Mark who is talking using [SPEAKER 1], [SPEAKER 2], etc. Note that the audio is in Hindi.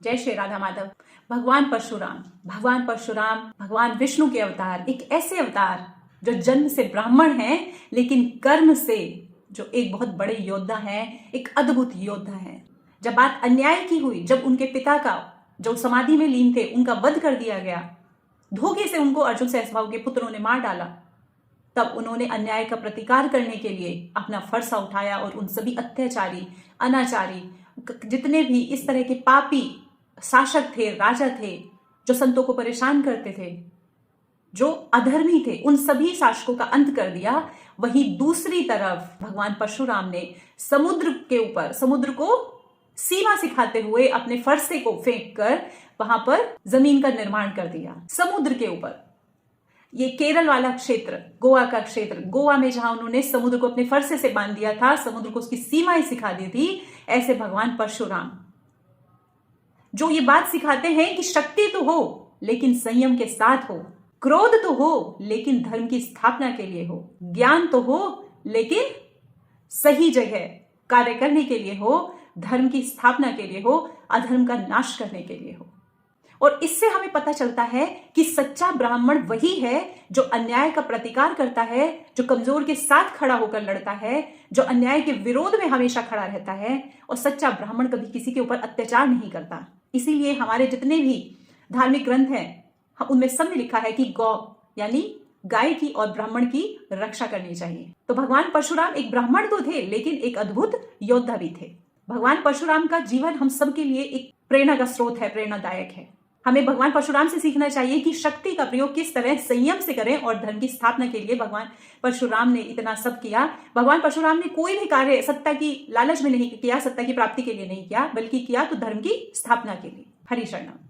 [SPEAKER 1] जय श्री राधा माधव। भगवान परशुराम भगवान विष्णु के अवतार, एक ऐसे अवतार जो जन्म से ब्राह्मण हैं लेकिन कर्म से जो एक बहुत बड़े योद्धा हैं, एक अद्भुत योद्धा हैं। जब बात अन्याय की हुई, जब उनके पिता का जो समाधि में लीन थे उनका वध कर दिया गया, धोखे से उनको अर्जुन सहस्त्रभाव के पुत्रों ने मार डाला, तब उन्होंने अन्याय का प्रतिकार करने के लिए अपना फरसा उठाया और उन सभी अत्याचारी, अनाचारी, जितने भी इस तरह के पापी शासक थे, राजा थे, जो संतों को परेशान करते थे, जो अधर्मी थे, उन सभी शासकों का अंत कर दिया। वहीं दूसरी तरफ भगवान परशुराम ने समुद्र के ऊपर, समुद्र को सीमा सिखाते हुए अपने फरसे को फेंक कर वहां पर जमीन का निर्माण कर दिया। समुद्र के ऊपर, ये केरल वाला क्षेत्र, गोवा का क्षेत्र, गोवा में जहां उन्होंने समुद्र को अपने फरसे से बांध दिया था, समुद्र को उसकी सीमाएं सिखा दी थी, ऐसे भगवान परशुराम जो ये बात सिखाते हैं कि शक्ति तो हो लेकिन संयम के साथ हो, क्रोध तो हो लेकिन धर्म की स्थापना के लिए हो, ज्ञान तो हो लेकिन सही जगह कार्य करने के लिए हो, धर्म की स्थापना के लिए हो, अधर्म का नाश करने के लिए हो। और इससे हमें पता चलता है कि सच्चा ब्राह्मण वही है जो अन्याय का प्रतिकार करता है, जो कमजोर के साथ खड़ा होकर लड़ता है, जो अन्याय के विरोध में हमेशा खड़ा रहता है। और सच्चा ब्राह्मण कभी किसी के ऊपर अत्याचार नहीं करता। इसीलिए हमारे जितने भी धार्मिक ग्रंथ हैं उनमें सब में लिखा है कि गौ यानी गाय की और ब्राह्मण की रक्षा करनी चाहिए। तो भगवान परशुराम एक ब्राह्मण तो थे लेकिन एक अद्भुत योद्धा भी थे। भगवान परशुराम का जीवन हम सबके लिए एक प्रेरणा का स्रोत है, प्रेरणादायक है। हमें भगवान परशुराम से सीखना चाहिए कि शक्ति का प्रयोग किस तरह संयम से करें और धर्म की स्थापना के लिए भगवान परशुराम ने इतना सब किया। भगवान परशुराम ने कोई भी कार्य सत्ता की लालच में नहीं किया, सत्ता की प्राप्ति के लिए नहीं किया, बल्कि किया तो धर्म की स्थापना के लिए। हरि शरणम।